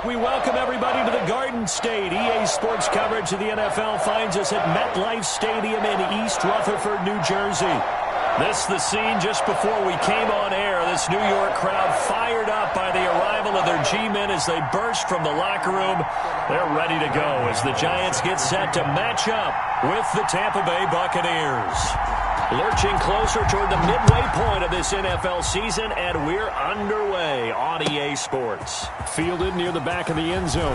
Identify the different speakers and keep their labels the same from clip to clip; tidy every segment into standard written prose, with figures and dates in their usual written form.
Speaker 1: We welcome everybody to the Garden State. EA Sports coverage of the NFL finds us at MetLife Stadium in East Rutherford, New Jersey. This is the scene just before we came on air. This New York crowd fired up by the arrival of their G-men as they burst from the locker room. They're ready to go as the Giants get set to match up with the Tampa Bay Buccaneers. Lurching closer toward the midway point of this NFL season, and we're underway on EA Sports. Fielded near the back of the end zone.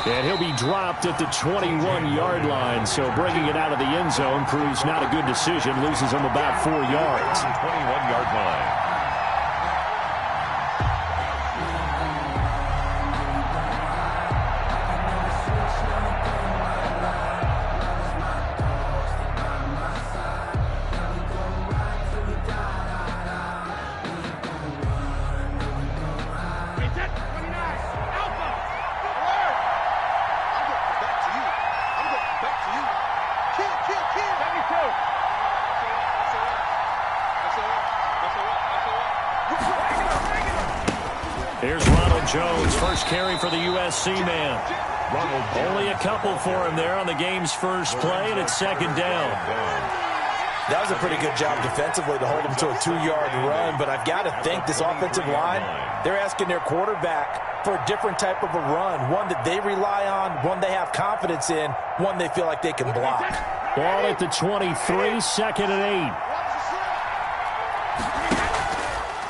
Speaker 1: And he'll be dropped at the 21-yard line, so bringing it out of the end zone proves not a good decision. Loses him about 4 yards.
Speaker 2: 21-yard line.
Speaker 1: Here's Ronald Jones, first carry for the USC man. Only a couple for him there on the game's first play, and it's second down.
Speaker 3: That was a pretty good job defensively to hold him to a 2-yard run, but I've got to think this offensive line, they're asking their quarterback for a different type of a run, one that they rely on, one they have confidence in, one they feel like they can block.
Speaker 1: Ball at the 23, second and 8.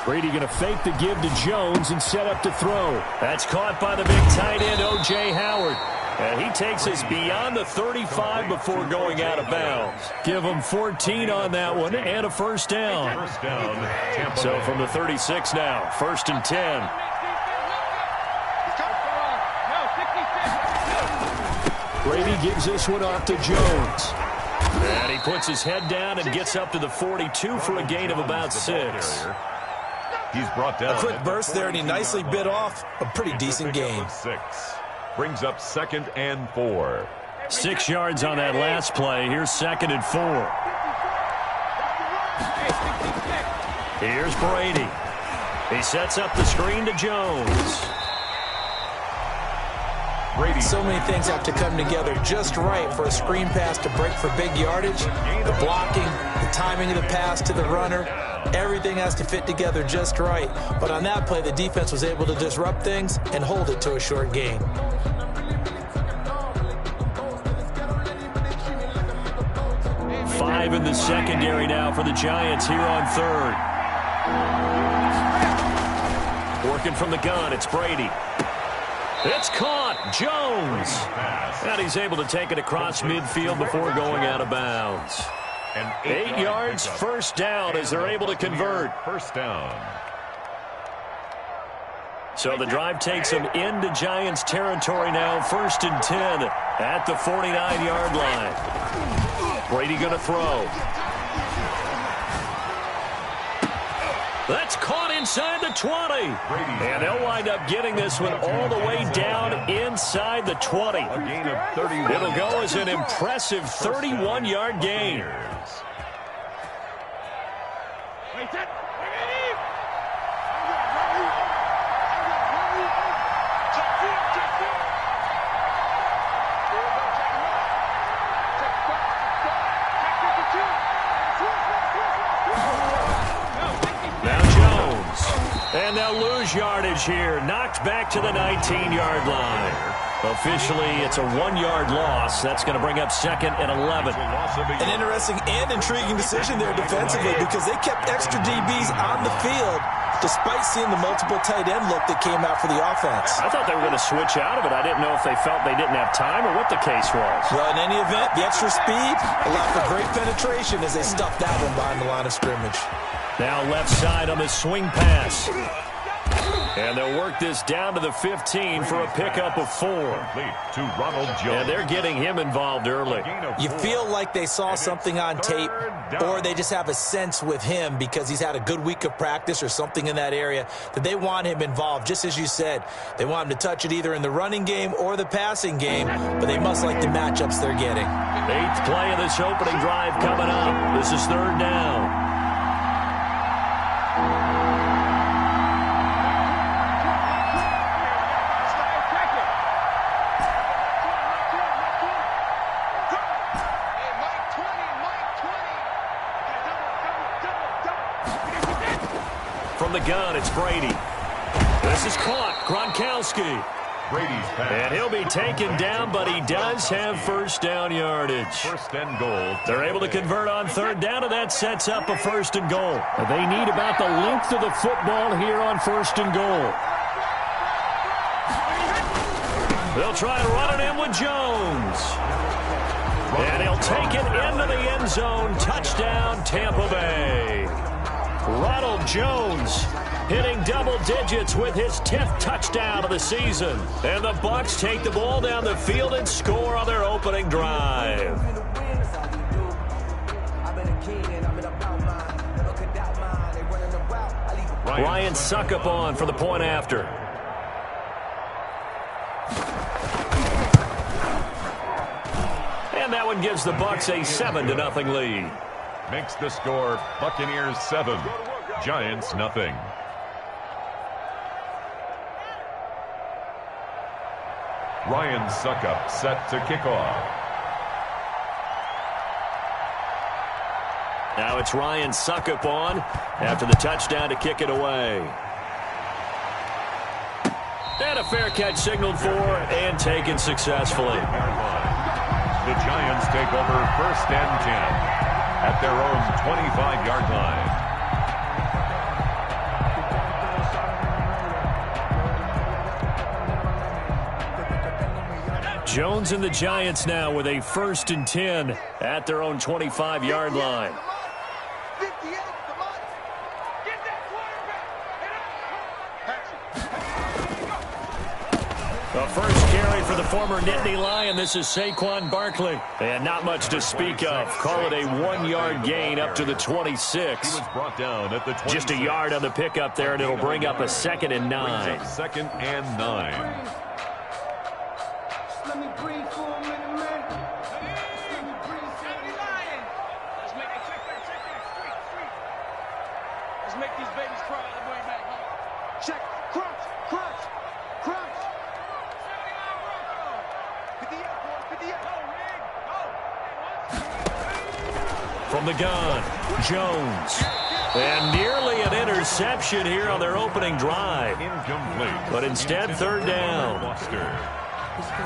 Speaker 1: Brady going to fake the give to Jones and set up to throw. That's caught by the big tight end, O.J. Howard. And he takes us beyond the 35 before going out of bounds. Give him 14 on that one and a first down. So from the 36 now, first and 10. Brady gives this one off to Jones. And he puts his head down and gets up to the 42 for a gain of about 6.
Speaker 2: He's brought down.
Speaker 3: A quick burst there, and he nicely bit off a pretty decent gain.
Speaker 2: 6. Brings up second and 4.
Speaker 1: 6 yards on that last play. Here's second and 4. Here's Brady. He sets up the screen to Jones.
Speaker 3: Brady. So many things have to come together just right for a screen pass to break for big yardage. The blocking, the timing of the pass to the runner, everything has to fit together just right. But on that play, the defense was able to disrupt things and hold it to a short gain.
Speaker 1: Five in the secondary now for the Giants here on third. Working from the gun, it's Brady. It's caught. Jones. And he's able to take it across midfield before going out of bounds. 8 yards, first down as they're able to convert.
Speaker 2: First down.
Speaker 1: So the drive takes them into Giants territory now, first and 10 at the 49-yard line. Brady going to throw. That's caught inside the 20. And they'll wind up getting this one all the way down inside the 20.
Speaker 2: A gain of 31.
Speaker 1: It'll go as an impressive 31-yard gain. And they'll lose yardage here. Knocked back to the 19-yard line. Officially, it's a 1-yard loss. That's going to bring up second and 11.
Speaker 3: An interesting and intriguing decision there defensively because they kept extra DBs on the field despite seeing the multiple tight end look that came out for the offense.
Speaker 1: I thought they were going to switch out of it. I didn't know if they felt they didn't have time or what the case was.
Speaker 3: Well, in any event, the extra speed allowed for great penetration as they stuffed that one behind the line of scrimmage.
Speaker 1: Now left side on the swing pass. And they'll work this down to the 15 for a pickup of 4.
Speaker 2: To Ronald Jones.
Speaker 1: And they're getting him involved early.
Speaker 3: You feel like they saw something on tape, or they just have a sense with him because he's had a good week of practice or something in that area that they want him involved. Just as you said, they want him to touch it either in the running game or the passing game, but they must like the matchups they're getting.
Speaker 1: 8th play of this opening drive coming up. This is third down. From the gun, it's Brady. This is caught. Gronkowski.
Speaker 2: Brady's pass.
Speaker 1: And he'll be taken down, but he does have first down yardage.
Speaker 2: First and goal.
Speaker 1: They're able to convert on third down, and that sets up a first and goal. They need about the length of the football here on first and goal. They'll try to run it in with Jones. And he'll take it into the end zone. Touchdown, Tampa Bay. Ronald Jones hitting double digits with his 10th touchdown of the season. And the Bucs take the ball down the field and score on their opening drive. Ryan Succop on for the point after. And that one gives the Bucs a 7-0 lead.
Speaker 2: Makes the score Buccaneers 7, Giants nothing. Ryan Succop set to kick off.
Speaker 1: Now it's Ryan Succop on after the touchdown to kick it away. And a fair catch signaled for and taken successfully.
Speaker 2: The Giants take over first and 10 at their own 25-yard line.
Speaker 1: Jones and the Giants now with a first and 10 at their own 25-yard line. The first carry for the former Nittany Lion. This is Saquon Barkley. And not much to speak of. Call it a 1-yard gain up to the 26.
Speaker 2: He was brought down at the 26.
Speaker 1: Just a yard on the pickup there, and it'll bring up a 2nd and 9.
Speaker 2: 2nd and 9.
Speaker 4: Let me breathe for a minute, man. Let me breathe for a minute. Let's make it check that. Street. Let's make these babies cry on the way back home. Check. Crunch.
Speaker 1: From the gun, Jones. And nearly an interception here on their opening drive.
Speaker 2: Incomplete.
Speaker 1: But instead, third down.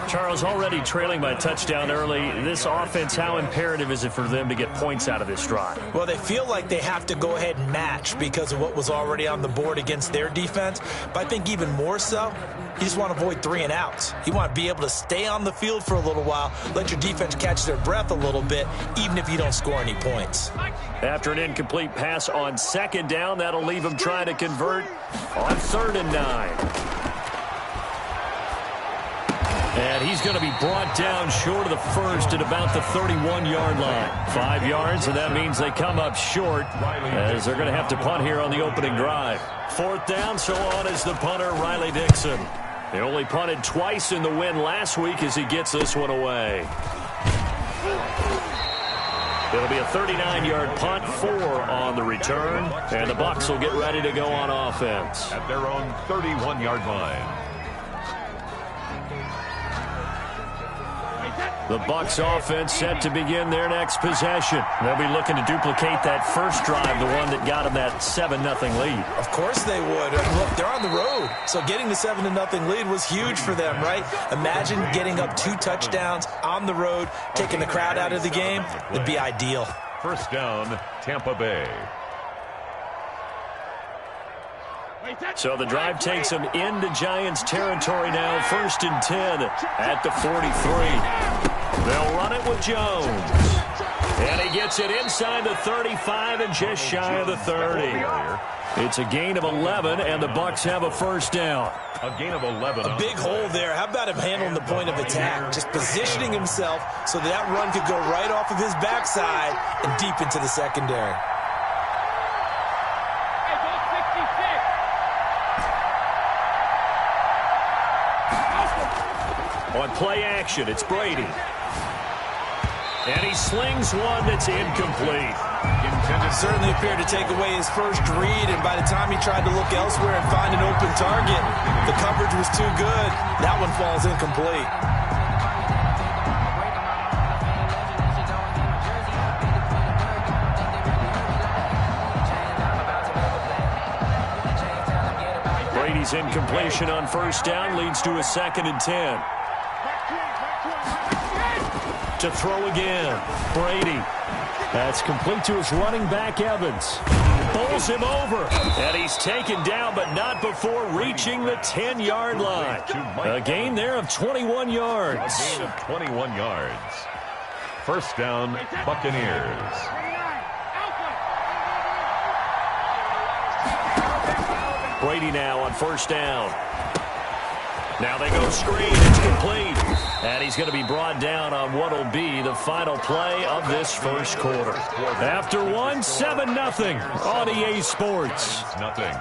Speaker 1: Charles, already trailing by a touchdown early. This offense, how imperative is it for them to get points out of this drive?
Speaker 3: Well, they feel like they have to go ahead and match because of what was already on the board against their defense. But I think even more so, you just want to avoid 3 and outs. You want to be able to stay on the field for a little while, let your defense catch their breath a little bit, even if you don't score any points.
Speaker 1: After an incomplete pass on 2nd down, that'll leave them trying to convert on 3rd and 9. And he's going to be brought down short of the first at about the 31-yard line. 5 yards, and that means they come up short as they're going to have to punt here on the opening drive. 4th down, so on is the punter, Riley Dixon. They only punted twice in the win last week as he gets this one away. It'll be a 39-yard punt, 4 on the return, and the Bucs will get ready to go on offense.
Speaker 2: At their own 31-yard line.
Speaker 1: The Bucs offense set to begin their next possession. They'll be looking to duplicate that first drive, the one that got them that 7-0 lead.
Speaker 3: Of course they would. Look, they're on the road, so getting the 7-0 lead was huge for them, right? Imagine getting up 2 touchdowns on the road, taking the crowd out of the game. It'd be ideal.
Speaker 2: First down, Tampa Bay.
Speaker 1: So the drive takes them into Giants territory now. 1st and 10 at the 43. They'll run it with Jones. And he gets it inside the 35 and just shy of the 30. It's a gain of 11, and the Bucs have a first down.
Speaker 2: A gain of 11.
Speaker 3: A big hole there. How about him handling the point of attack? Just positioning himself so that run could go right off of his backside and deep into the secondary.
Speaker 1: On play action, it's Brady. And he slings one that's incomplete.
Speaker 3: Certainly appeared to take away his first read, and by the time he tried to look elsewhere and find an open target, the coverage was too good. That one falls incomplete.
Speaker 1: His incompletion on first down leads to a 2nd and 10. To throw again, Brady. That's complete to his running back, Evans. Bowls him over. And he's taken down, but not before reaching the 10-yard line. A gain there of 21 yards.
Speaker 2: A gain of 21 yards. First down, Buccaneers.
Speaker 1: Brady now on first down. Now they go screen. It's complete. And he's going to be brought down on what will be the final play of this first quarter. After one, 7-0 on EA Sports.
Speaker 2: Nothing.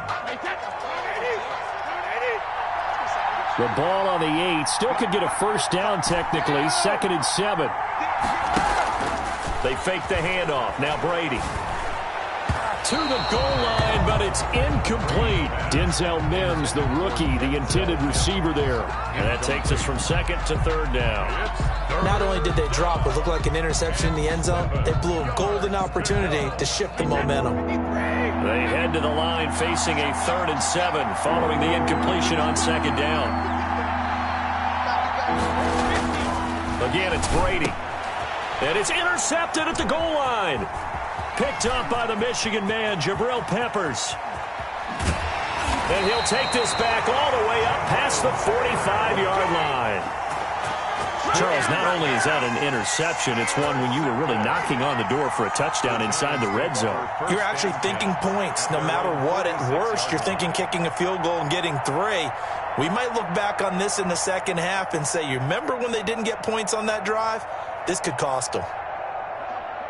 Speaker 1: The ball on the 8. Still could get a first down technically. 2nd and 7. They fake the handoff. Now Brady. To the goal line, but it's incomplete. Denzel Mims, the rookie, the intended receiver there. And that takes us from 2nd to 3rd down.
Speaker 3: Not only did they drop what looked like an interception in the end zone, they blew a golden opportunity to shift the momentum.
Speaker 1: They head to the line facing a 3rd and 7 following the incompletion on 2nd down. Again, it's Brady. And it's intercepted at the goal line. Picked up by the Michigan man, Jabril Peppers. And he'll take this back all the way up past the 45-yard line. Charles, not only is that an interception, it's one when you were really knocking on the door for a touchdown inside the red zone.
Speaker 3: You're actually thinking points. No matter what, at worst, you're thinking kicking a field goal and getting 3. We might look back on this in the second half and say, you remember when they didn't get points on that drive? This could cost them.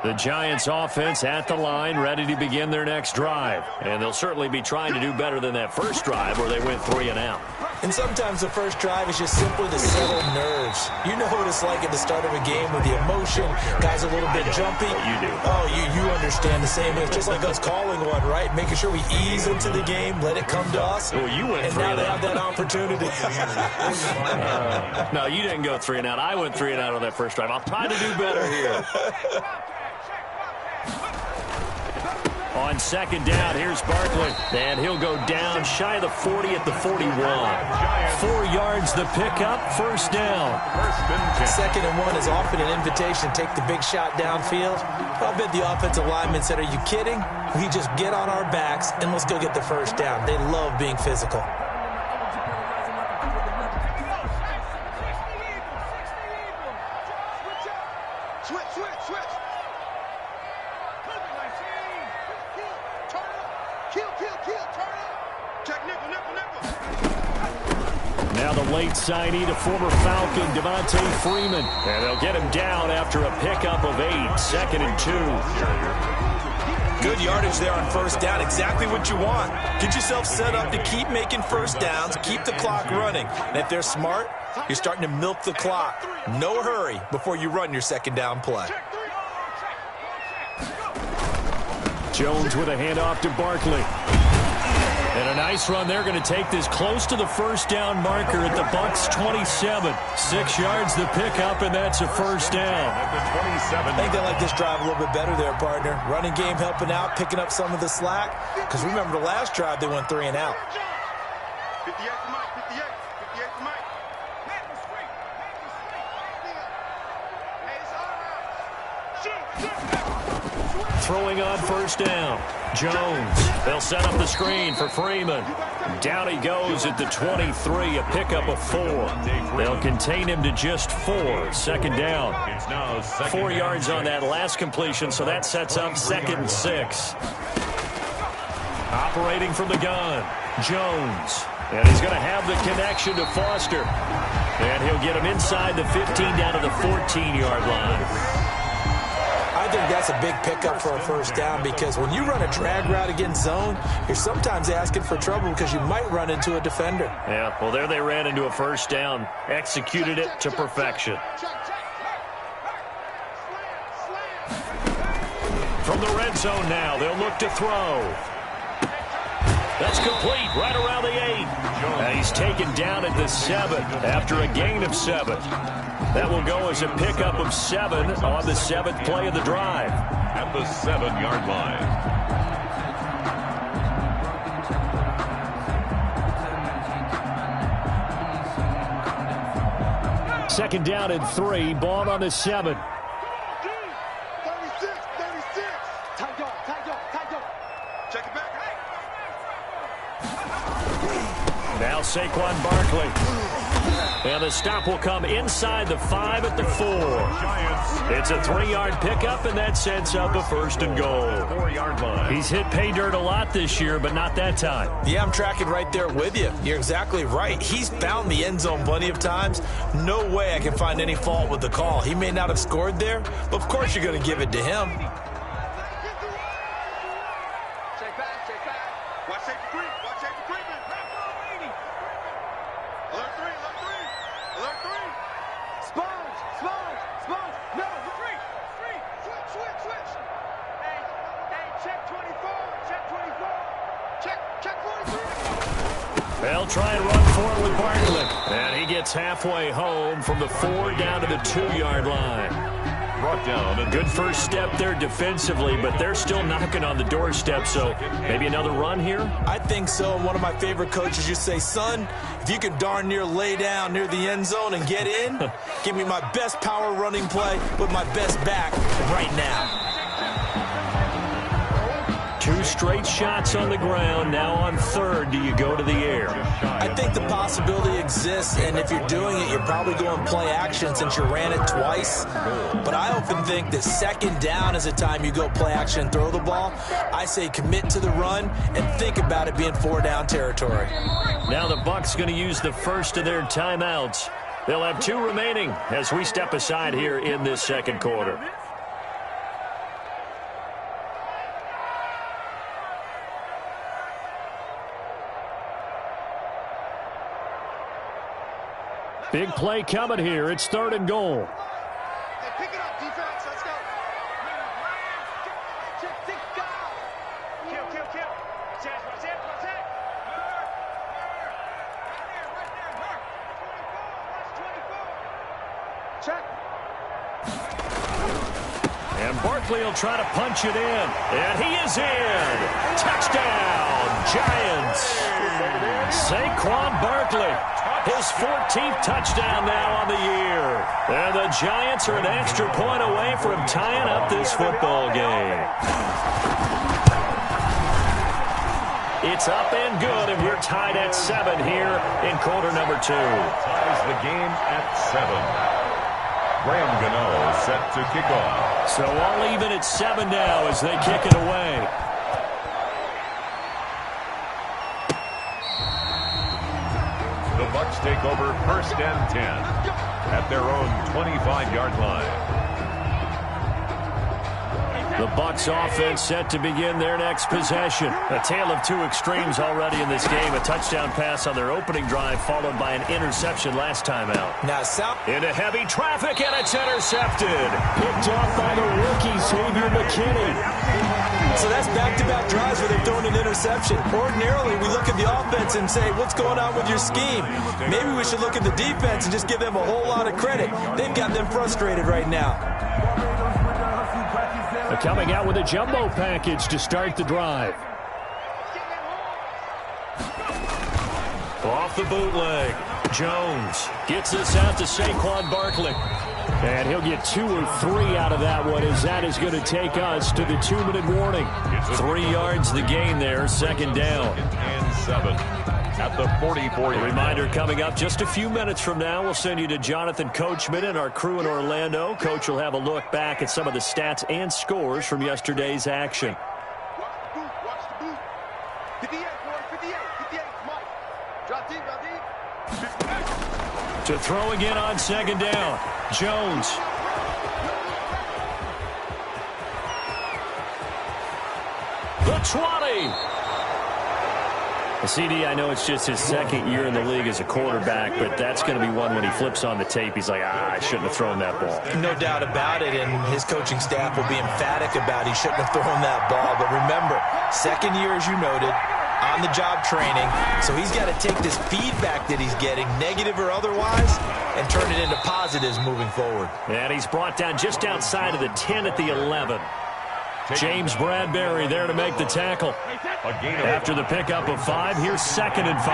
Speaker 1: The Giants offense at the line, ready to begin their next drive. And they'll certainly be trying to do better than that first drive where they went 3 and out.
Speaker 3: And sometimes the first drive is just simply to settle nerves. You know what it's like at the start of a game with the emotion. Guys a little bit jumpy.
Speaker 1: You do.
Speaker 3: Oh, you understand the same way. It's just like us calling one, right? Making sure we ease into the game, let it come to us.
Speaker 1: Well, you went
Speaker 3: and
Speaker 1: 3
Speaker 3: now
Speaker 1: and
Speaker 3: they
Speaker 1: out.
Speaker 3: have that opportunity.
Speaker 1: No, you didn't go 3 and out. I went 3 and out on that first drive. I'll try to do better here. On 2nd down, here's Barkley. And he'll go down shy of the 40 at the 41. 4 yards the pickup, first down.
Speaker 3: 2nd and 1 is often an invitation to take the big shot downfield. I bet the offensive lineman said, are you kidding? We just get on our backs and let's go get the first down. They love being physical.
Speaker 1: Now the late signee to former Falcon, Devontae Freeman. And they'll get him down after a pickup of 8, 2nd and 2.
Speaker 3: Good yardage there on first down. Exactly what you want. Get yourself set up to keep making first downs, keep the clock running. And if they're smart, you're starting to milk the clock. No hurry before you run your 2nd down play.
Speaker 1: Jones with a handoff to Barkley. And a nice run. They're going to take this close to the first down marker at the Bucs 27. 6 yards the pickup, and that's a first down.
Speaker 3: I think they like this drive a little bit better there, partner. Running game helping out, picking up some of the slack. Because remember the last drive, they went 3 and out.
Speaker 4: 58 to Mike, 58 to Mike.
Speaker 1: Throwing on first down. Jones. They'll set up the screen for Freeman. Down he goes at the 23, a pickup of 4. They'll contain him to just 4. 2nd down. 4 yards on that last completion, so that sets up 2nd and 6. Operating from the gun, Jones. And he's going to have the connection to Foster. And he'll get him inside the 15 down to the 14-yard line.
Speaker 3: I think that's a big pickup for a first down because when you run a drag route against zone, you're sometimes asking for trouble because you might run into a defender.
Speaker 1: Yeah, well, there they ran into a first down, executed it to perfection. From the red zone now, they'll look to throw. That's complete right around the 8. And he's taken down at the 7 after a gain of 7. That will go as a pickup of 7 on the 7th play of the drive.
Speaker 2: At the 7-yard line.
Speaker 1: Second down and 3. Ball on the 7.
Speaker 4: 36. Tight up. Check it back.
Speaker 1: Now Saquon Barkley. And the stop will come inside the 5 at the 4. It's a 3-yard pickup, and that sets up a 1st and goal.
Speaker 2: 4-yard line.
Speaker 1: He's hit pay dirt a lot this year, but not that time.
Speaker 3: Yeah, I'm tracking right there with you. You're exactly right. He's found the end zone plenty of times. No way I can find any fault with the call. He may not have scored there, but of course you're going to give it to him.
Speaker 4: Check back. Watch safety creep. Alert 3. Sponge. No, 3. Switch. Hey, check 24. Check 43.
Speaker 1: They'll try and run for it with Barkley. And he gets halfway home from the 4 down to the 2-yard line.
Speaker 2: Brought down.
Speaker 1: A good first step there defensively, but they're still knocking on the doorstep, so maybe another run here?
Speaker 3: I think so. One of my favorite coaches used to say, son, if you can darn near lay down near the end zone and get in, give me my best power running play with my best back right now.
Speaker 1: 2 straight shots on the ground. Now on 3rd, do you go to the air?
Speaker 3: I think the possibility exists, and if you're doing it, you're probably going play action since you ran it twice. But I often think that 2nd down is the time you go play action and throw the ball. I say commit to the run and think about it being 4 down territory.
Speaker 1: Now the Bucs going to use the first of their timeouts. They'll have 2 remaining as we step aside here in this 2nd quarter. Big play coming here. It's 3rd and goal.
Speaker 4: Hey, pick it up, defense. Let's go. Kill. What's it? Check.
Speaker 1: And Barkley will try to punch it in. And he is in. Touchdown, Giants. Saquon Barkley. His 14th touchdown now on the year. And the Giants are an extra point away from tying up this football game. It's up and good, and we're tied at 7 here in quarter number 2.
Speaker 2: Ties the game at 7. Graham Gano set to kick off.
Speaker 1: So all even at 7 now as they kick it away.
Speaker 2: The Bucs take over 1st and 10 at their own 25-yard line.
Speaker 1: The Bucs offense set to begin their next possession. A tale of 2 extremes already in this game. A touchdown pass on their opening drive followed by an interception last time out.
Speaker 3: Now,
Speaker 1: into heavy traffic, and it's intercepted. Picked off by the rookie, Xavier McKinney.
Speaker 3: So that's back-to-back drives where they've thrown an interception. Ordinarily, we look at the offense and say, what's going on with your scheme? Maybe we should look at the defense and just give them a whole lot of credit. They've got them frustrated right now.
Speaker 1: They're coming out with a jumbo package to start the drive. Off the bootleg. Jones gets this out to Saquon Barkley. And he'll get 2 or 3 out of that one as that is going to take us to the 2-minute warning. 3 yards the gain there, 2nd down.
Speaker 2: And 7 at the 44.
Speaker 1: A reminder coming up just a few minutes from now. We'll send you to Jonathan Coachman and our crew in Orlando. Coach will have a look back at some of the stats and scores from yesterday's action.
Speaker 4: Watch the boot. 58, boy. 58. Mike. Drop deep.
Speaker 1: To throw again on 2nd down. Jones. The 20. CD, I know it's just his 2nd year in the league as a quarterback, but that's going to be one when he flips on the tape. He's like, I shouldn't have thrown that ball.
Speaker 3: No doubt about it, and his coaching staff will be emphatic about he shouldn't have thrown that ball. But remember, 2nd year, as you noted, on-the-job training. So he's got to take this feedback that he's getting, negative or otherwise, and turn it into positives moving forward.
Speaker 1: And he's brought down just outside of the 10 at the 11. James Bradbury there to make the tackle. After the pickup of 5, here's 2nd and 5.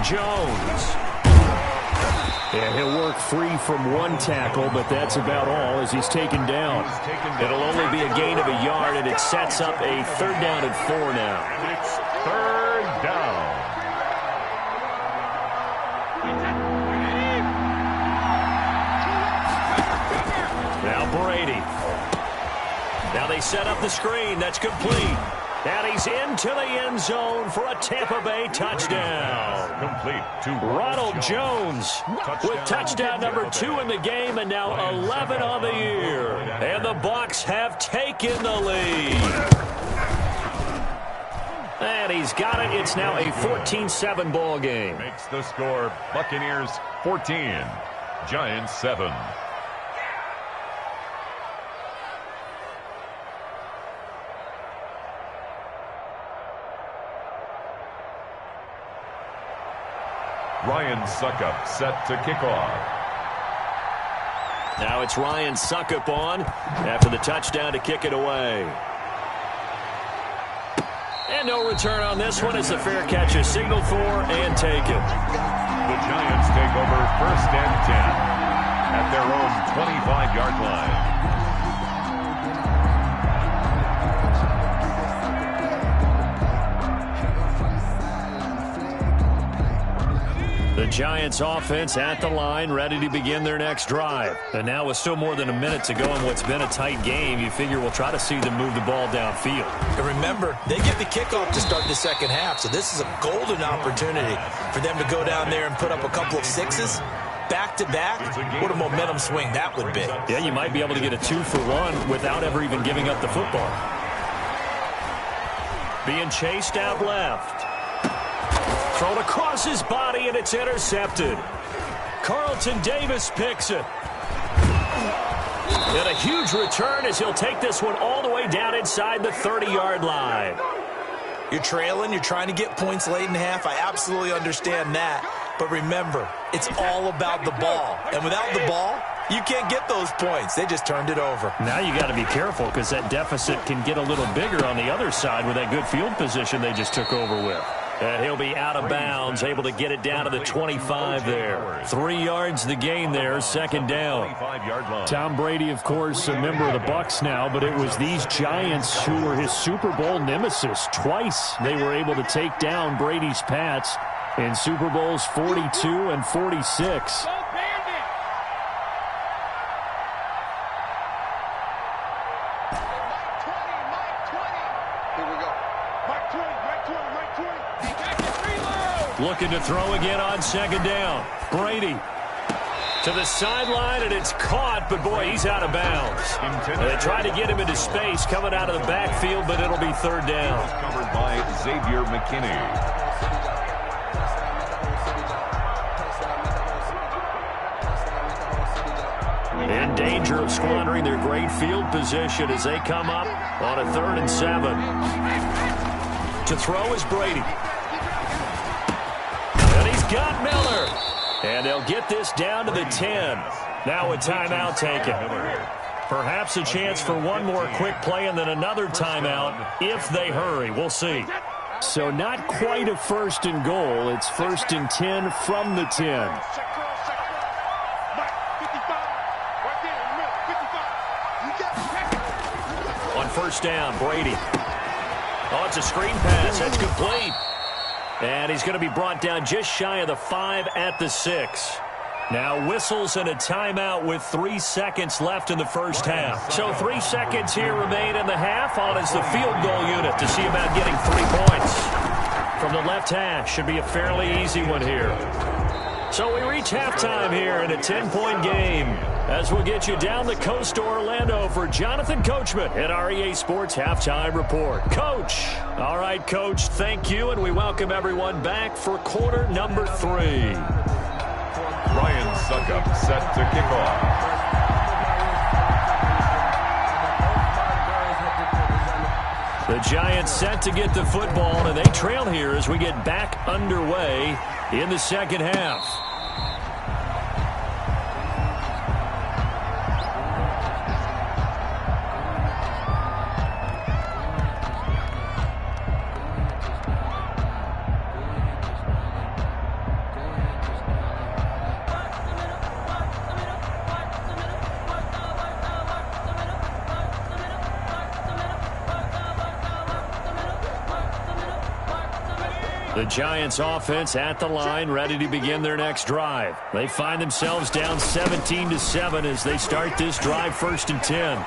Speaker 1: Jones.
Speaker 5: And he'll work free from one tackle, but that's about all as he's taken down.
Speaker 1: It'll only be a gain of a yard, and it sets up a 3rd down and 4 now.
Speaker 2: And it's 3rd down.
Speaker 1: Now Brady. Now they set up the screen. That's complete. And he's into the end zone for a Tampa Bay touchdown.
Speaker 2: Complete to
Speaker 1: Ronald Jones with touchdown number 2 in the game, and now 11 on the year. And the Bucs have taken the lead. And he's got it. It's now a 14-7 ball game.
Speaker 2: Makes the score Buccaneers 14, Giants 7. Ryan Suckup set to kick off.
Speaker 1: Now it's Ryan Suckup on after the touchdown to kick it away. And no return on this one as the fair catch is signaled for and taken.
Speaker 2: The Giants take over 1st and 10 at their own 25-yard line.
Speaker 1: The Giants offense at the line, ready to begin their next drive. And now with still more than a minute to go in what's been a tight game, you figure we'll try to see them move the ball downfield.
Speaker 3: And remember, they get the kickoff to start the second half, so this is a golden opportunity for them to go down there and put up a couple of sixes back-to-back. What a momentum swing that would be.
Speaker 1: Yeah, you might be able to get a 2-for-1 without ever even giving up the football. Being chased out left. Thrown across his body, and it's intercepted. Carlton Davis picks it. And a huge return as he'll take this one all the way down inside the 30-yard line.
Speaker 3: You're trailing. You're trying to get points late in half. I absolutely understand that. But remember, it's all about the ball. And without the ball, you can't get those points. They just turned it over.
Speaker 1: Now you got to be careful because that deficit can get a little bigger on the other side with that good field position they just took over with. And he'll be out of bounds, able to get it down to the 25 there. 3 yards the gain there, 2nd down.
Speaker 5: Tom Brady, of course, a member of the Bucs now, but it was these Giants who were his Super Bowl nemesis. Twice they were able to take down Brady's Pats in Super Bowls 42 and 46.
Speaker 1: Looking to throw again on 2nd down. Brady to the sideline, and it's caught, but boy, he's out of bounds. They tried to get him into space coming out of the backfield, but it'll be 3rd down.
Speaker 2: Covered by Xavier McKinney.
Speaker 1: In danger of squandering their great field position as they come up on a 3rd and 7. To throw is Brady. And he's got Miller. And they'll get this down to the 10. Now a timeout taken. Perhaps a chance for one more quick play and then another timeout if they hurry. We'll see.
Speaker 5: So not quite a 1st and goal. It's 1st and 10 from the 10.
Speaker 1: On 1st down, Brady. Oh, it's a screen pass. That's complete. And he's going to be brought down just shy of the 5 at the 6. Now whistles and a timeout with 3 seconds left in the first half. So 3 seconds here remain in the half on as the field goal unit to see about getting 3 points. From the left hash, should be a fairly easy one here. So we reach halftime here in a 10-point game as we'll get you down the coast to Orlando for Jonathan Coachman at our EA Sports Halftime Report. Coach. All right, Coach, thank you, and we welcome everyone back for quarter number 3.
Speaker 2: Ryan Suckup set to kick off.
Speaker 1: The Giants set to get the football, and they trail here as we get back underway in the second half.
Speaker 5: The Giants offense at the line, ready to begin their next drive. They find themselves down 17-7 as they start this drive, 1st and 10.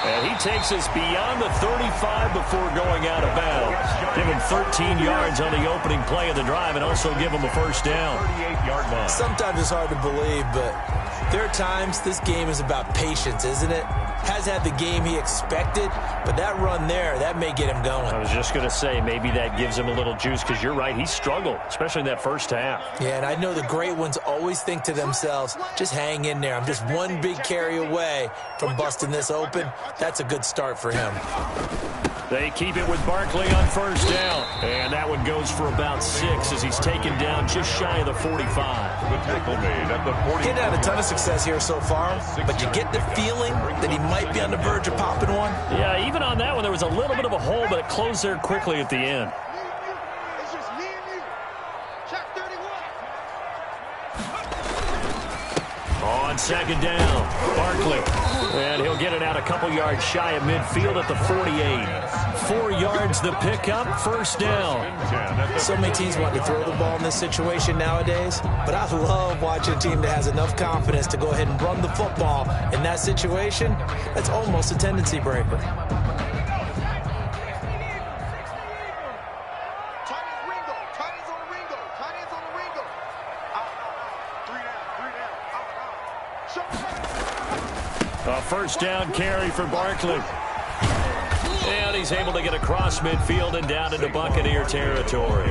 Speaker 5: And he takes us beyond the 35 before going out of bounds. Give him 13 yards on the opening play of the drive and also give him a first down.
Speaker 2: 38-yard line.
Speaker 3: Sometimes it's hard to believe, but there are times this game is about patience, isn't it? Has had the game he expected, but that run there, that may get him going.
Speaker 5: I was just going to say, maybe that gives him a little juice, because you're right, he struggled, especially in that first half.
Speaker 3: Yeah, and I know the great ones always think to themselves, just hang in there. I'm just one big carry away from busting this open. That's a good start for him.
Speaker 5: They keep it with Barkley on first down. And that one goes for about 6 as he's taken down just shy of the 45.
Speaker 2: The tackle made at the 40.
Speaker 3: He's had a ton of success here so far, but you get the feeling that he might be on the verge of popping one.
Speaker 5: Yeah, even on that one, there was a little bit of a hole, but it closed there quickly at the end.
Speaker 4: It's just me and you. Check 31.
Speaker 5: On second down, Barkley. And he'll get it out a couple yards shy of midfield at the 48. 4 yards the pickup, first down.
Speaker 3: So many teams want to throw the ball in this situation nowadays, but I love watching a team that has enough confidence to go ahead and run the football. In that situation, that's almost a tendency breaker.
Speaker 5: A first down carry for Barkley. And he's able to get across midfield and down into Buccaneer territory.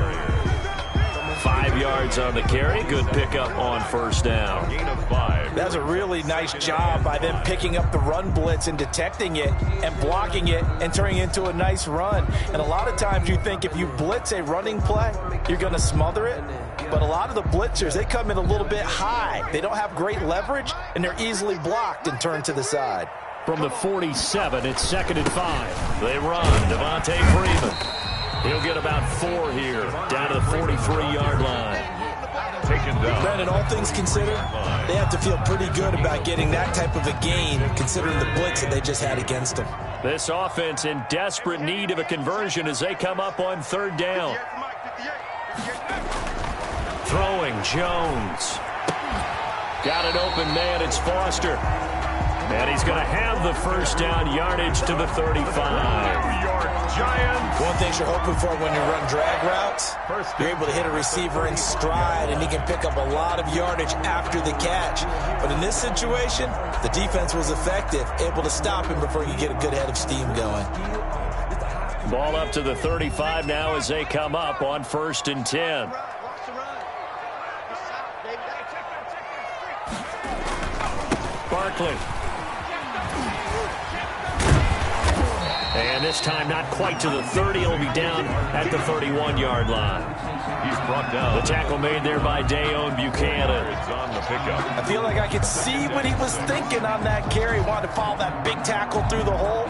Speaker 5: 5 yards on the carry. Good pickup on first down.
Speaker 2: Gain of 5.
Speaker 3: That's a really nice job by them picking up the run blitz and detecting it and blocking it and turning it into a nice run. And a lot of times you think if you blitz a running play, you're going to smother it. But a lot of the blitzers, they come in a little bit high. They don't have great leverage, and they're easily blocked and turned to the side.
Speaker 5: From the 47, it's 2nd and 5. They run. Devontae Freeman. He'll get about 4 here, down to the 43-yard line.
Speaker 2: Taken down.
Speaker 3: Brandon, all things considered, they have to feel pretty good about getting that type of a gain, considering the blitz that they just had against them.
Speaker 5: This offense in desperate need of a conversion as they come up on 3rd down. Throwing, Jones. Got an open man, it's Foster. And he's going to have the first down, yardage to the 35.
Speaker 2: New York Giants.
Speaker 3: One thing you're hoping for when you run drag routes, you're able to hit a receiver in stride, and he can pick up a lot of yardage after the catch. But in this situation, the defense was effective, able to stop him before you get a good head of steam going.
Speaker 5: Ball up to the 35 now as they come up on 1st and 10. Barkley. And this time not quite to the 30. He'll be down at the 31-yard line.
Speaker 2: He's brought down.
Speaker 5: The tackle made there by Dayon Buchanan.
Speaker 2: It's on the pickup.
Speaker 3: I feel like I could see what he was thinking on that carry. Wanted to follow that big tackle through the hole.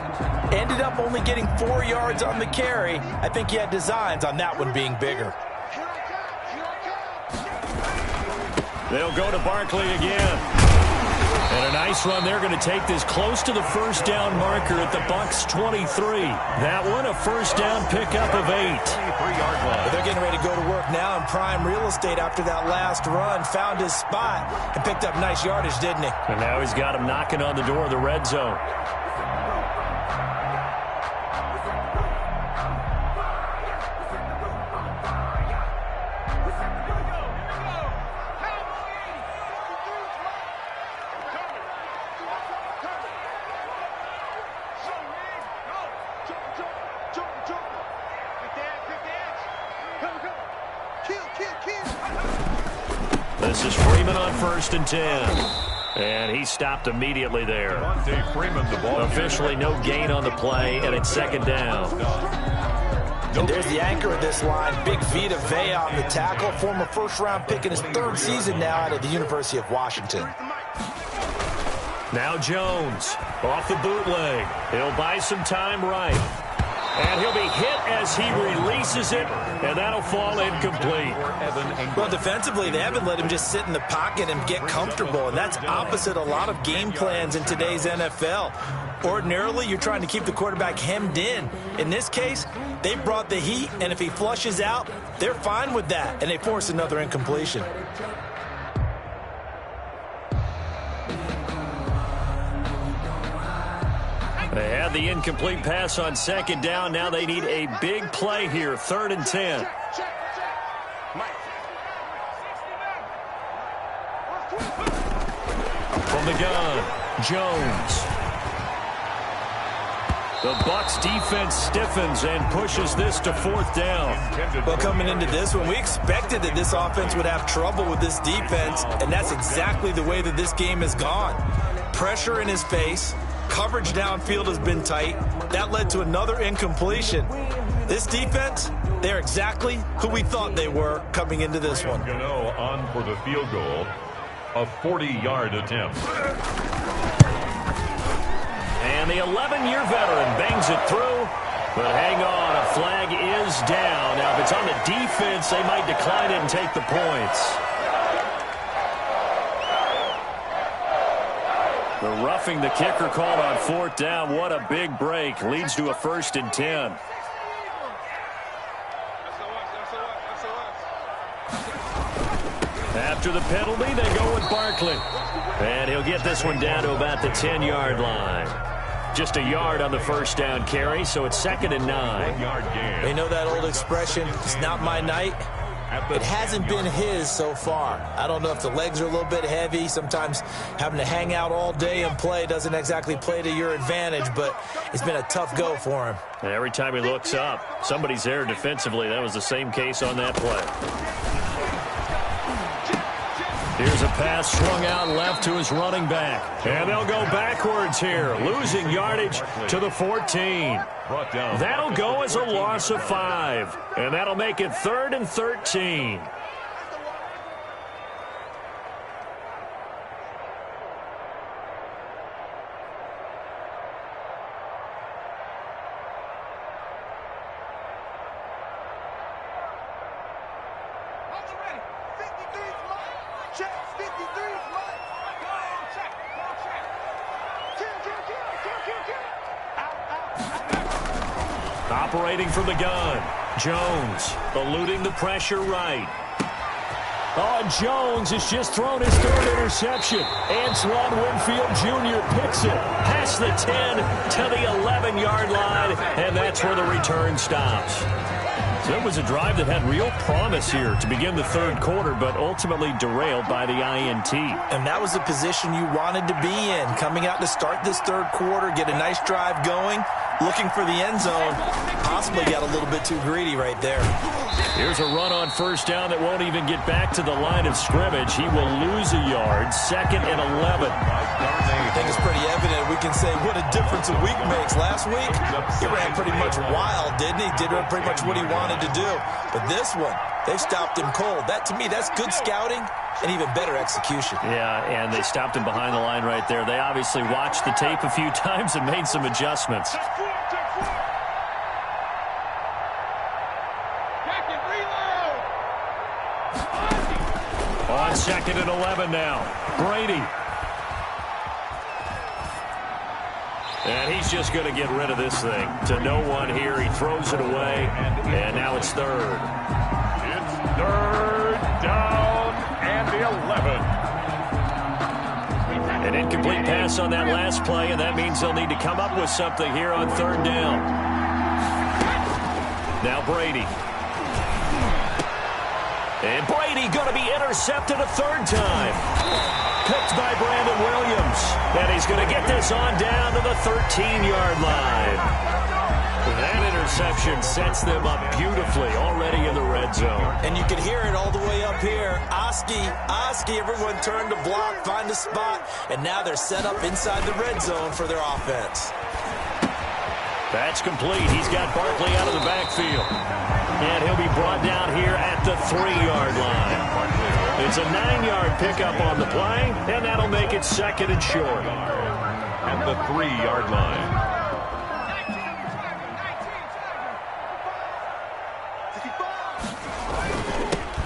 Speaker 3: Ended up only getting 4 yards on the carry. I think he had designs on that one being bigger.
Speaker 5: They'll go to Barkley again. And a nice run. They're going to take this close to the first down marker at the Bucs 23. That one, a first down pickup of 8.
Speaker 2: 3-yard line.
Speaker 3: But they're getting ready to go to work now in prime real estate after that last run. Found his spot and picked up nice yardage, didn't he?
Speaker 5: And now he's got him knocking on the door of the red zone. This is Freeman on 1st and 10. And he stopped immediately there.
Speaker 2: Devontae Freeman, the ball.
Speaker 5: Officially no gain on the play, and it's 2nd down.
Speaker 3: And there's the anchor of this line, Big Vita Vea on the tackle, former first-round pick in his 3rd season now out of the University of Washington.
Speaker 5: Now Jones off the bootleg. He'll buy some time right.
Speaker 1: And he'll be hit as he releases it, and that'll fall incomplete.
Speaker 3: Well, defensively, they haven't let him just sit in the pocket and get comfortable, and that's opposite a lot of game plans in today's NFL. Ordinarily, you're trying to keep the quarterback hemmed in. In this case, they brought the heat, and if he flushes out, they're fine with that, and they force another incompletion.
Speaker 1: They had the incomplete pass on second down. Now they need a big play here, 3rd and 10. From the gun, Jones. The Bucs defense stiffens and pushes this to 4th down.
Speaker 3: Well, coming into this one, we expected that this offense would have trouble with this defense, and that's exactly the way that this game has gone. Pressure in his face. Coverage downfield has been tight. That led to another incompletion. This defense, they're exactly who we thought they were coming into this one.
Speaker 2: Gano on for the field goal, a 40-yard attempt.
Speaker 1: And the 11-year veteran bangs it through. But hang on, a flag is down. Now, if it's on the defense, they might decline it and take the points. The roughing the kicker called on 4th down. What a big break. Leads to a 1st and 10. After the penalty, they go with Barkley. And he'll get this one down to about the 10-yard line. Just a yard on the 1st down carry, so it's 2nd and 9.
Speaker 3: You know that old expression, it's not my night? It hasn't been his so far. I don't know if the legs are a little bit heavy. Sometimes having to hang out all day and play doesn't exactly play to your advantage, but it's been a tough go for him.
Speaker 1: And every time he looks up, somebody's there defensively. That was the same case on that play. Here's a pass swung out left to his running back. And they'll go backwards here, losing yardage to the 14. That'll go as a loss of 5. And that'll make it 3rd and 13. Operating from the gun, Jones eluding the pressure right. Oh, Jones has just thrown his 3rd interception. Antoine Winfield Jr. picks it past the 10 to the 11-yard line, and that's where the return stops. So it was a drive that had real promise here to begin the 3rd quarter, but ultimately derailed by the INT.
Speaker 3: And that was the position you wanted to be in, coming out to start this 3rd quarter, get a nice drive going, looking for the end zone. Possibly got a little bit too greedy right there.
Speaker 1: Here's a run on 1st down that won't even get back to the line of scrimmage. He will lose a yard, 2nd and 11.
Speaker 3: I think it's pretty evident. We can say what a difference a week makes. Last week, he ran pretty much wild, didn't he? Did pretty much what he wanted to do. But this one, they've stopped him cold. That, to me, that's good scouting and even better execution.
Speaker 1: Yeah, and they stopped him behind the line right there. They obviously watched the tape a few times and made some adjustments. On 2nd and 11 now, Brady. And he's just going to get rid of this thing. To no one here, he throws it away, and now it's 3rd.
Speaker 2: It's 3rd down and 11.
Speaker 1: An incomplete pass on that last play, and that means they'll need to come up with something here on 3rd down. Now Brady. And Brady going to be intercepted a 3rd time. Picked by Brandon Williams. And he's going to get this on down to the 13-yard line. That interception sets them up beautifully already in the red zone.
Speaker 3: And you can hear it all the way up here. Oski, everyone turned to block, find a spot, and now they're set up inside the red zone for their offense.
Speaker 1: That's complete. He's got Barkley out of the backfield. And he'll be brought down here at the 3-yard line. It's a 9-yard pickup on the play, and that'll make it 2nd and short.
Speaker 2: At the 3-yard line.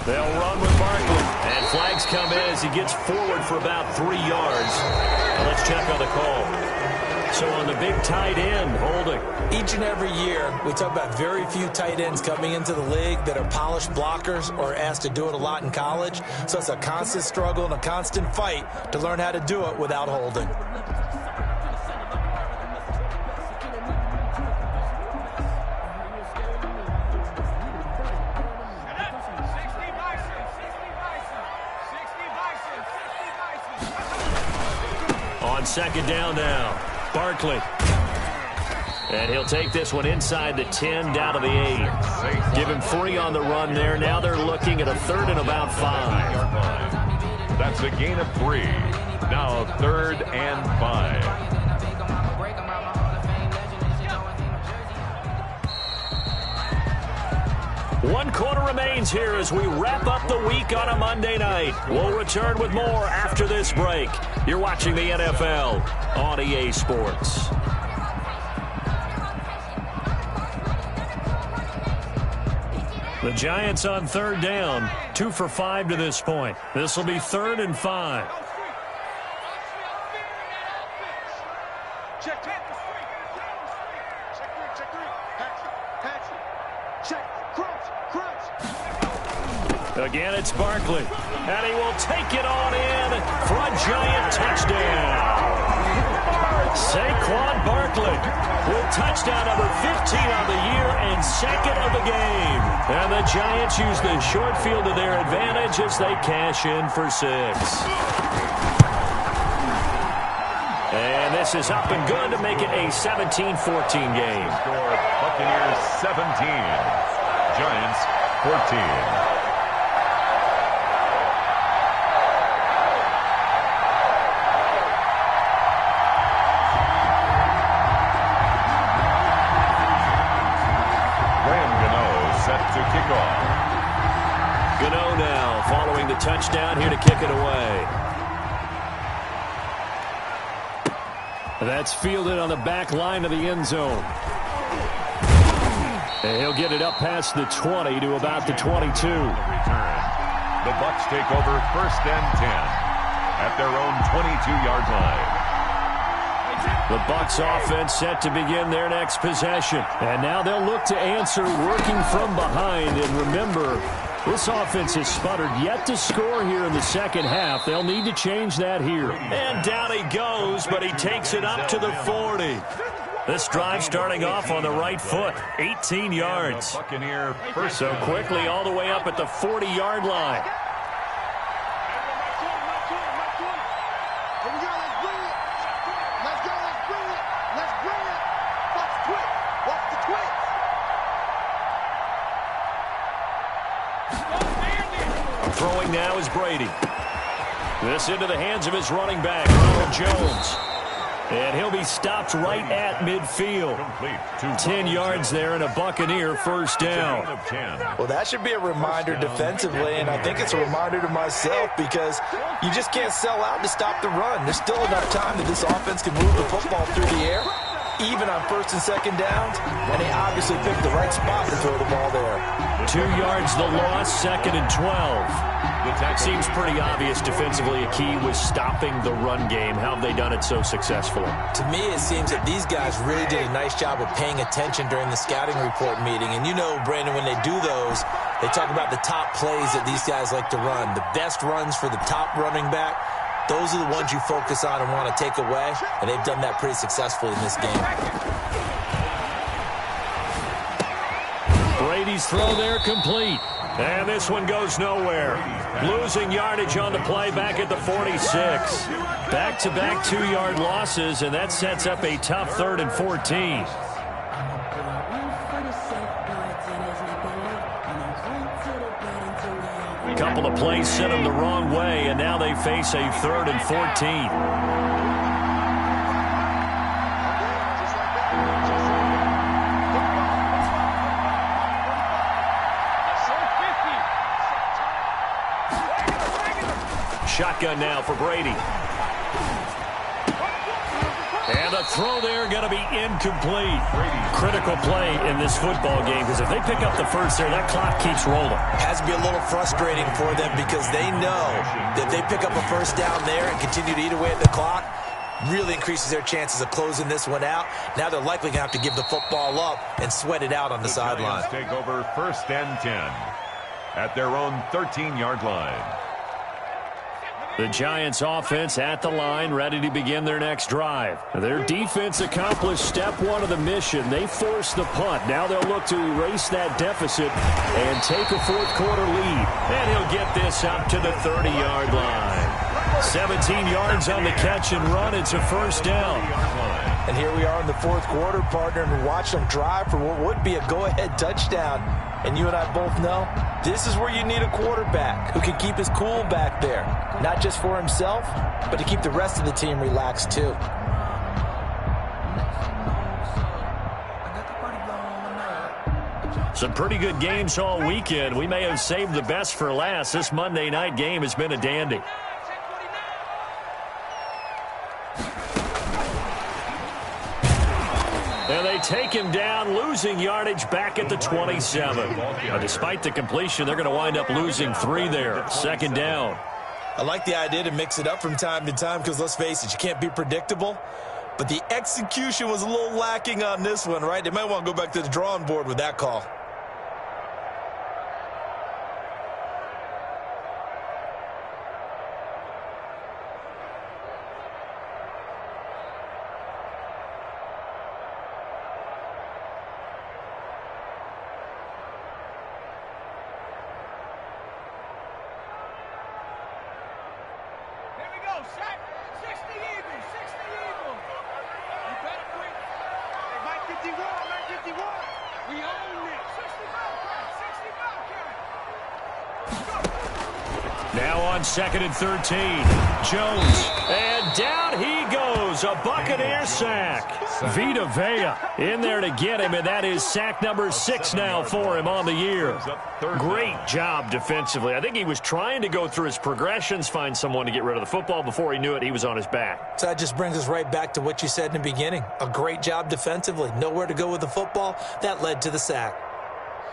Speaker 1: They'll run with Barkley. And flags come in as he gets forward for about 3 yards. Now let's check on the call. So on the big tight end, holding.
Speaker 3: Each and every year, we talk about very few tight ends coming into the league that are polished blockers or asked to do it a lot in college. So it's a constant struggle and a constant fight to learn how to do it without holding.
Speaker 1: On second down now, Barkley. And he'll take this one inside the 10, down to the 8. Give him 3 on the run there. Now they're looking at a 3rd and about 5.
Speaker 2: That's a gain of 3. Now 3rd and 5.
Speaker 1: One quarter remains here as we wrap up the week on a Monday night. We'll return with more after this break. You're watching the NFL on EA Sports. The Giants on 3rd down, 2 for 5 to this point. This will be 3rd and 5.
Speaker 4: Check 10. Check 3. Patsy. Check. Crunch.
Speaker 1: Again, it's Barkley. And he will take it on in for a Giant touchdown. Saquon Barkley with touchdown number 15 on the year and 2nd of the game. And the Giants use the short field to their advantage as they cash in for 6. And this is up and good to make it a 17-14 game.
Speaker 2: Score Buccaneers 17, Giants 14.
Speaker 1: Gano now following the touchdown here to kick it away. That's fielded on the back line of the end zone. And he'll get it up past the 20 to about the 22.
Speaker 2: The Bucs take over 1st and 10 at their own 22-yard line.
Speaker 1: The Bucs offense set to begin their next possession. And now they'll look to answer working from behind. And remember, this offense has sputtered yet to score here in the second half. They'll need to change that here. And down he goes, but he takes it up to the 40. This drive starting off on the right foot, 18 yards. So quickly all the way up at the 40-yard line. Throwing now is Brady. This into the hands of his running back, Ronald Jones. And he'll be stopped right at midfield. 10 yards there and a Buccaneer 1st down.
Speaker 3: Well, that should be a reminder defensively, and I think it's a reminder to myself because you just can't sell out to stop the run. There's still enough time that this offense can move the football through the air, even on 1st and 2nd downs, and they obviously picked the right spot to throw the ball there.
Speaker 1: 2 yards the loss, 2nd and 12. Seems pretty obvious defensively a key was stopping the run game. How have they done it so successfully?
Speaker 3: To me, it seems that these guys really did a nice job of paying attention during the scouting report meeting. And you know, Brandon, when they do those, they talk about the top plays that these guys like to run. The best runs for the top running back, those are the ones you focus on and want to take away. And they've done that pretty successfully in this game.
Speaker 1: Brady's throw there complete. And this one goes nowhere. Losing yardage on the play back at the 46. Back-to-back 2-yard losses, and that sets up a tough 3rd and 14. A couple of plays sent them the wrong way, and now they face a 3rd and 14. Shotgun now for Brady. And a throw there going to be incomplete. Critical play in this football game, because if they pick up the first there, that clock keeps rolling.
Speaker 3: Has to be a little frustrating for them because they know that if they pick up a first down there and continue to eat away at the clock, really increases their chances of closing this one out. Now they're likely going to have to give the football up and sweat it out on the sideline.
Speaker 2: Take over 1st and 10 at their own 13-yard line.
Speaker 1: The Giants offense at the line, ready to begin their next drive. Their defense accomplished step one of the mission. They forced the punt. Now they'll look to erase that deficit and take a fourth-quarter lead. And he'll get this up to the 30-yard line. 17 yards on the catch and run. It's a first down.
Speaker 3: And here we are in the fourth quarter, partner, and watch them drive for what would be a go-ahead touchdown. And you and I both know this is where you need a quarterback who can keep his cool back there. Not just for himself, but to keep the rest of the team relaxed too.
Speaker 1: Some pretty good games all weekend. We may have saved the best for last. This Monday night game has been a dandy. And they take him down, losing yardage back at the 27. Despite the completion, they're going to wind up losing 3 there. Second down.
Speaker 3: I like the idea to mix it up from time to time because, let's face it, you can't be predictable. But the execution was a little lacking on this one, right? They might want to go back to the drawing board with that call.
Speaker 1: Now on 2nd and 13. Jones. And down he goes. A Buccaneer sack. Vita Vea in there to get him, and that is sack number 6 now for him on the year. Great job defensively. I think he was trying to go through his progressions, find someone to get rid of the football. Before he knew it, he was on his back.
Speaker 3: So that just brings us right back to what you said in the beginning. A great job defensively. Nowhere to go with the football. That led to the sack.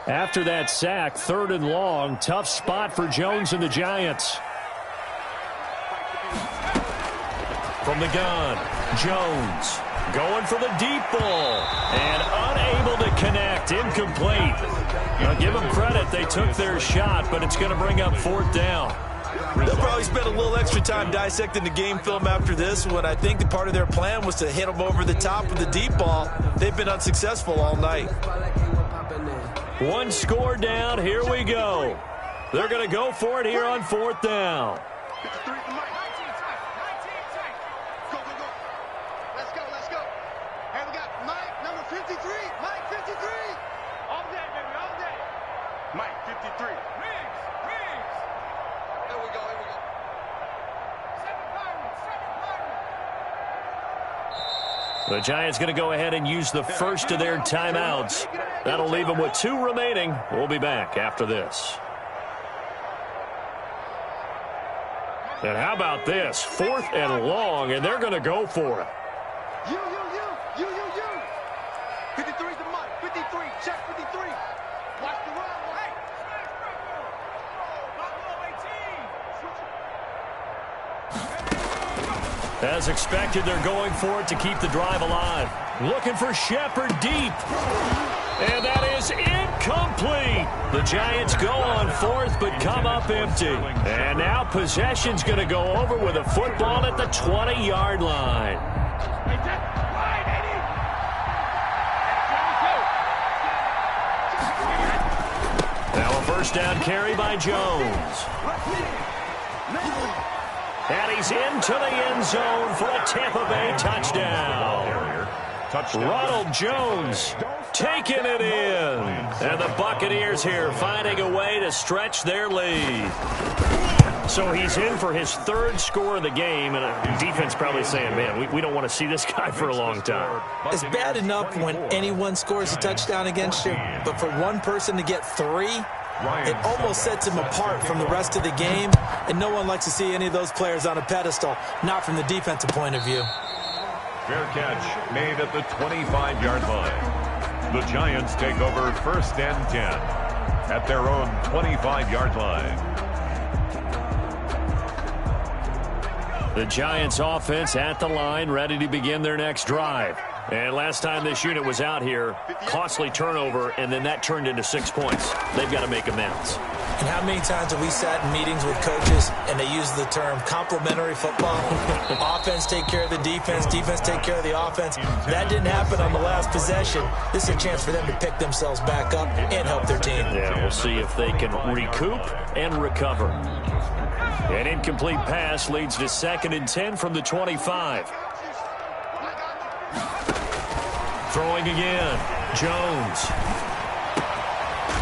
Speaker 1: After that sack, 3rd and long. Tough spot for Jones and the Giants. From the gun, Jones going for the deep ball and unable to connect. Incomplete. Now give them credit. They took their shot, but it's going to bring up 4th down.
Speaker 3: They'll probably spend a little extra time dissecting the game film after this one. I think the part of their plan was to hit them over the top with the deep ball. They've been unsuccessful all night.
Speaker 1: 1 score down. Here we go. They're going to go for it here on 4th down.
Speaker 4: Let's go. Hey, we got Mike, number 53. Mike, 53. All day, baby, all day. Mike, 53. Riggs. There we go. 7 Pirates.
Speaker 1: The Giants going to go ahead and use the first of their timeouts. That'll leave them with 2 remaining. We'll be back after this. And how about this? 4th and long, and they're going to go for it.
Speaker 4: You. 53's the Mike. 53. Check 53. Watch the run. Hey.
Speaker 1: As expected, they're going for it to keep the drive alive. Looking for Shepard deep. And that is incomplete. The Giants go on 4th, but come up empty. And now possession's going to go over with a football at the 20-yard line. Now a first down carry by Jones. And he's into the end zone for a Tampa Bay touchdown. Ronald Jones taking it in. And the Buccaneers here finding a way to stretch their lead. So he's in for his 3rd score of the game, and the defense probably saying, man, we don't want to see this guy for a long time.
Speaker 3: It's bad enough when anyone scores a touchdown against you, but for one person to get 3, it almost sets him apart from the rest of the game, and no one likes to see any of those players on a pedestal, not from the defensive point of view.
Speaker 2: Fair catch made at the 25-yard line. The Giants take over 1st and 10 at their own 25-yard line.
Speaker 5: The Giants offense at the line, ready to begin their next drive. And last time this unit was out here, costly turnover, and then that turned into 6 points. They've got to make amends.
Speaker 3: And how many times have we sat in meetings with coaches and they use the term complementary football? Offense take care of the defense, defense take care of the offense. That didn't happen on the last possession. This is a chance for them to pick themselves back up and help their team.
Speaker 5: Yeah, we'll see if they can recoup and recover. An incomplete pass leads to 2nd and 10 from the 25. Throwing again. Jones.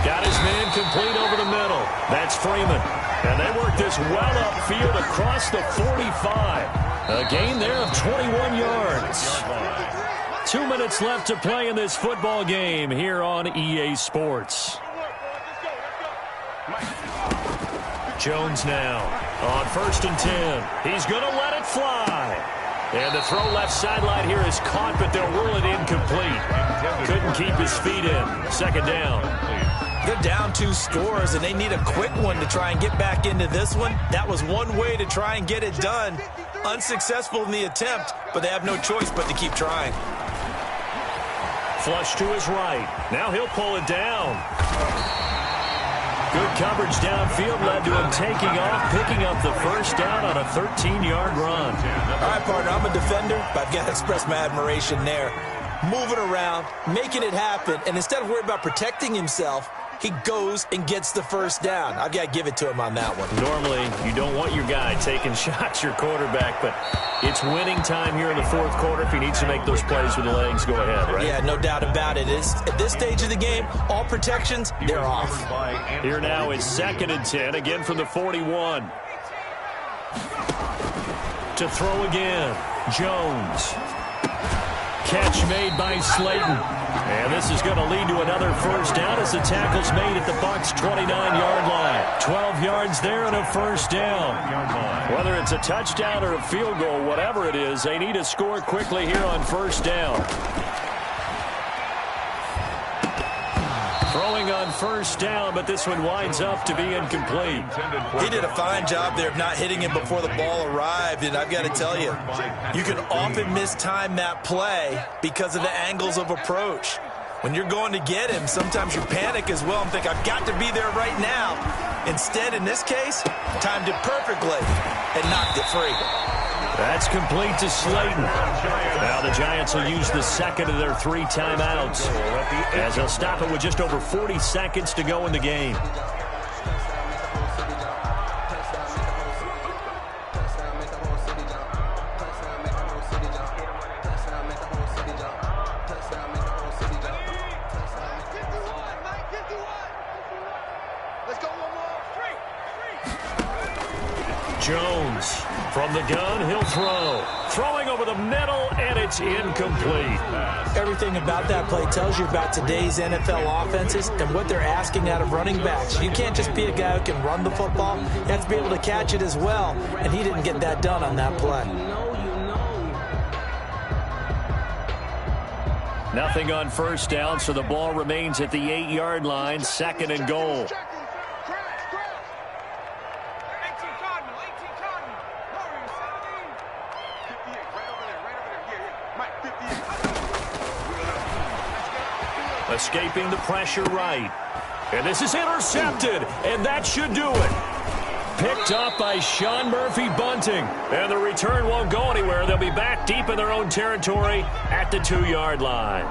Speaker 5: Got his man complete over the middle. That's Freeman. And they work this well upfield across the 45. A gain there of 21 yards. 2 minutes left to play in this football game here on EA Sports. Jones now on 1st and 10. He's going to let it fly. And the throw left sideline here is caught, but they'll rule it incomplete. Couldn't keep his feet in. 2nd down.
Speaker 3: They're down 2 scores, and they need a quick one to try and get back into this one. That was one way to try and get it done. Unsuccessful in the attempt, but they have no choice but to keep trying.
Speaker 5: Flush to his right. Now he'll pull it down. Good coverage downfield led to him taking off, picking up the 1st down on a 13-yard run.
Speaker 3: All right, partner, I'm a defender, but I've got to express my admiration there. Moving around, making it happen, and instead of worrying about protecting himself, he goes and gets the 1st down. I've got to give it to him on that one.
Speaker 5: Normally, you don't want your guy taking shots, your quarterback, but it's winning time here in the 4th quarter. If he needs to make those plays with the legs, go ahead, right?
Speaker 3: Yeah, no doubt about it. At this stage of the game, all protections, they're off.
Speaker 5: Here now is 2nd and 10, again from the 41. To throw again, Jones. Catch made by Slayton. And this is going to lead to another 1st down as the tackle's made at the Bucs' 29-yard line. 12 yards there and a 1st down. Whether it's a touchdown or a field goal, whatever it is, they need to score quickly here on 1st down. Throwing on 1st down, but this one winds up to be incomplete.
Speaker 3: He did a fine job there of not hitting him before the ball arrived, and I've got to tell you, you can often mistime that play because of the angles of approach. When you're going to get him, sometimes you panic as well and think, I've got to be there right now. Instead, in this case, timed it perfectly and knocked it free.
Speaker 5: That's complete to Slayton. Now the Giants will use the 2nd of their 3 timeouts as they'll stop it with just over 40 seconds to go in the game. Jones from the gun, he'll throw. Throwing over the middle, and it's incomplete.
Speaker 3: Everything about that play tells you about today's NFL offenses and what they're asking out of running backs. You can't just be a guy who can run the football. You have to be able to catch it as well, and he didn't get that done on that play.
Speaker 5: Nothing on 1st down, so the ball remains at the 8-yard line, 2nd and goal. Escaping the pressure right. And this is intercepted, and that should do it. Picked up by Sean Murphy-Bunting. And the return won't go anywhere. They'll be back deep in their own territory at the 2-yard line.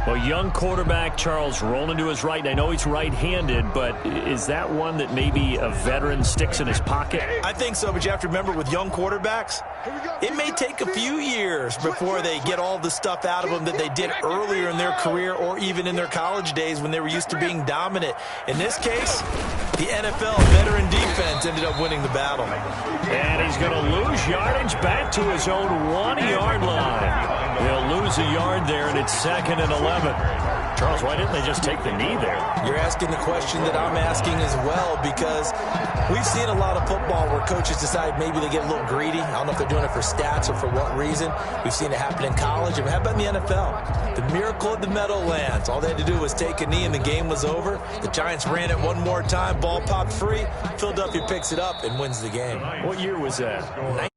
Speaker 5: Well, young quarterback Charles rolling to his right. And I know he's right-handed, but is that one that maybe a veteran sticks in his pocket?
Speaker 3: I think so, but you have to remember with young quarterbacks, it may take a few years before they get all the stuff out of them that they did earlier in their career or even in their college days when they were used to being dominant. In this case, the NFL veteran defense ended up winning the battle.
Speaker 5: And he's going to lose yardage back to his own 1-yard line. He'll lose a yard there, and it's 2nd and 11. Charles, why didn't they just take the knee there?
Speaker 3: You're asking the question that I'm asking as well, because we've seen a lot of football where coaches decide maybe they get a little greedy. I don't know if they're doing it for stats or for what reason. We've seen it happen in college. And how about in the NFL? The miracle of the Meadowlands. All they had to do was take a knee and the game was over. The Giants ran it one more time. Ball popped free. Philadelphia picks it up and wins the game.
Speaker 5: What year was that?